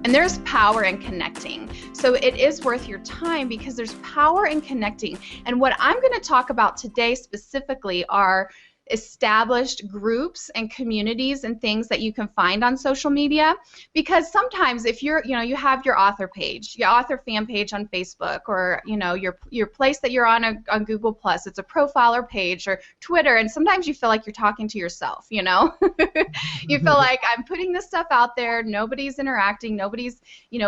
And there's power in connecting. So it is worth your time because there's power in connecting. And what I'm going to talk about today specifically are established groups and communities and things that you can find on social media. Because sometimes if you're, you have your author page, your author fan page on Facebook, or your place that you're on Google Plus, it's a profile or page, or Twitter, and sometimes you feel like you're talking to yourself, You feel like I'm putting this stuff out there, nobody's interacting, nobody's,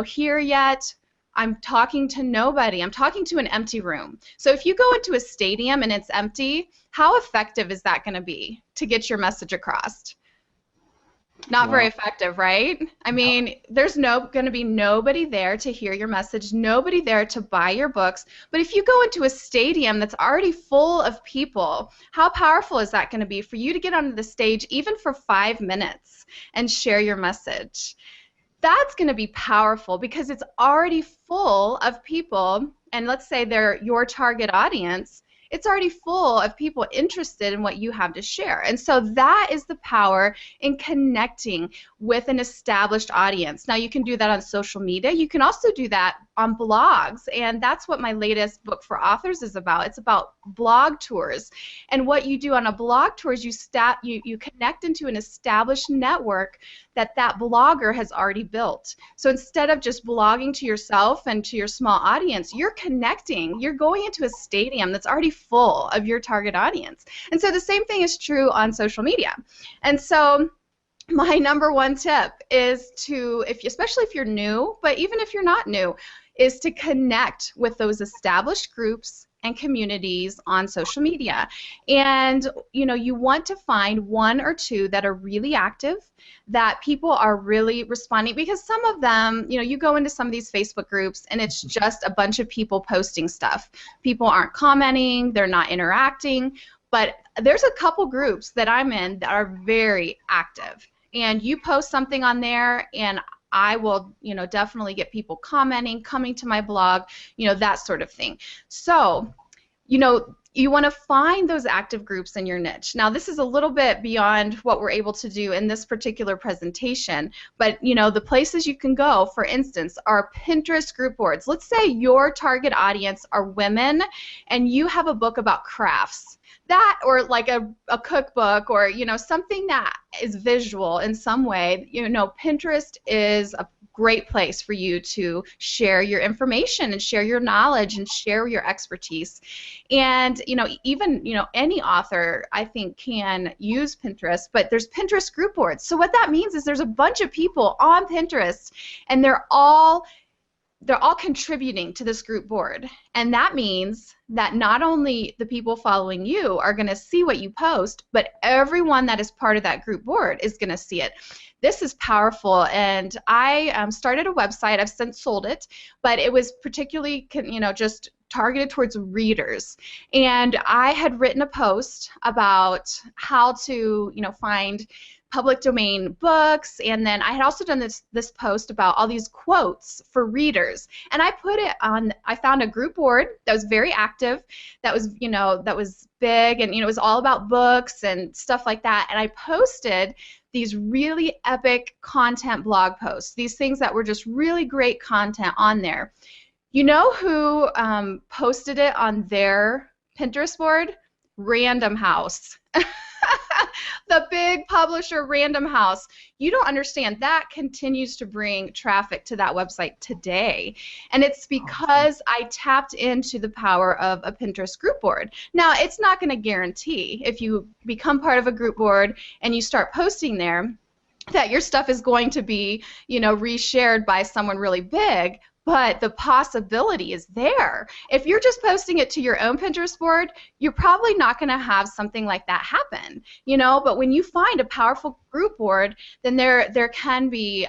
here yet. I'm talking to nobody. I'm talking to an empty room. So if you go into a stadium and it's empty, how effective is that going to be to get your message across? Not very effective, right? I mean, there's going to be nobody there to hear your message, nobody there to buy your books. But if you go into a stadium that's already full of people, how powerful is that going to be for you to get onto the stage even for 5 minutes and share your message? That's going to be powerful because it's already full of people, and let's say they're your target audience. It's already full of people interested in what you have to share. And so that is the power in connecting with an established audience. Now, you can do that on social media. You can also do that on blogs, and that's what my latest book for authors is about. It's about blog tours. And what you do on a blog tour is you connect into an established network that blogger has already built. So instead of just blogging to yourself and to your small audience, you're connecting. You're going into a stadium that's already full of your target audience. And so the same thing is true on social media. And so my number one tip is to, especially if you're new, but even if you're not new, is to connect with those established groups and communities on social media. And you want to find one or two that are really active, that people are really responding, because some of them, you go into some of these Facebook groups and it's just a bunch of people posting stuff. People aren't commenting, they're not interacting, but there's a couple groups that I'm in that are very active. And you post something on there and I will, definitely get people commenting, coming to my blog, that sort of thing. So, you want to find those active groups in your niche. Now, this is a little bit beyond what we're able to do in this particular presentation, but, the places you can go, for instance, are Pinterest group boards. Let's say your target audience are women and you have a book about crafts. That, or like a cookbook, or something that is visual in some way, Pinterest is a great place for you to share your information and share your knowledge and share your expertise. And even any author, I think, can use Pinterest, but there's Pinterest group boards. So what that means is there's a bunch of people on Pinterest and they're all contributing to this group board. And that means that not only the people following you are going to see what you post, but everyone that is part of that group board is going to see it. This is powerful, and I started a website. I've since sold it, but it was particularly, just targeted towards readers. And I had written a post about how to, find public domain books, and then I had also done this post about all these quotes for readers, and I put it on. I found a group board that was very active, that was big, and it was all about books and stuff like that, and I posted these really epic content blog posts, these things that were just really great content on there. You know who posted it on their Pinterest board? Random House. The big publisher Random House. You don't understand, that continues to bring traffic to that website today. And it's because I tapped into the power of a Pinterest group board. Now, it's not going to guarantee, if you become part of a group board and you start posting there, that your stuff is going to be, reshared by someone really big. But the possibility is there. If you're just posting it to your own Pinterest board, you're probably not going to have something like that happen, But when you find a powerful group board, then there can be,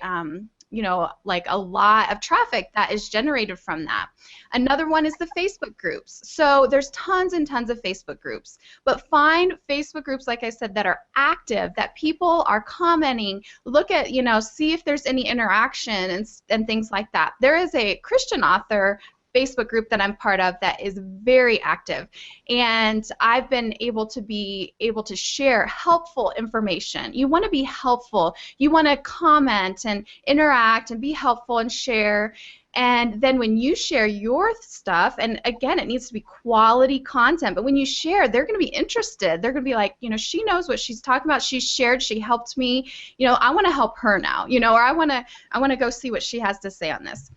like a lot of traffic that is generated from that. Another one is the Facebook groups. So there's tons and tons of Facebook groups, but find Facebook groups, like I said, that are active, that people are commenting, look at, see if there's any interaction and things like that. There is a Christian author Facebook group that I'm part of that is very active, and I've been able to share helpful information. You want to be helpful. You want to comment and interact and be helpful and share. And then when you share your stuff, and again, it needs to be quality content, but when you share, they're going to be interested. They're going to be like, she knows what she's talking about. She shared, she helped me. I want to help her now, or I want to go see what she has to say on this.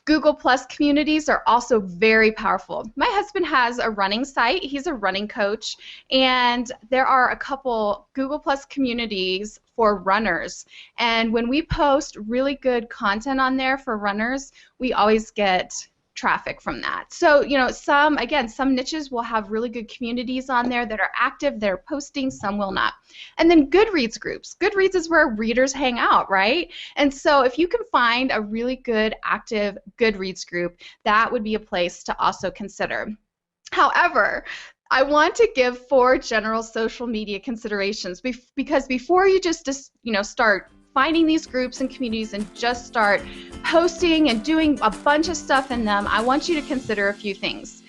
Google Plus communities are also very powerful. My husband has a running site. He's a running coach, and there are a couple Google Plus communities for runners. And when we post really good content on there for runners, we always get traffic from that. So, some niches will have really good communities on there that are active, they're posting, some will not. And then Goodreads groups. Goodreads is where readers hang out, right? And so if you can find a really good, active Goodreads group, that would be a place to also consider. However, I want to give 4 general social media considerations because before you just start finding these groups and communities and just start posting and doing a bunch of stuff in them, I want you to consider a few things.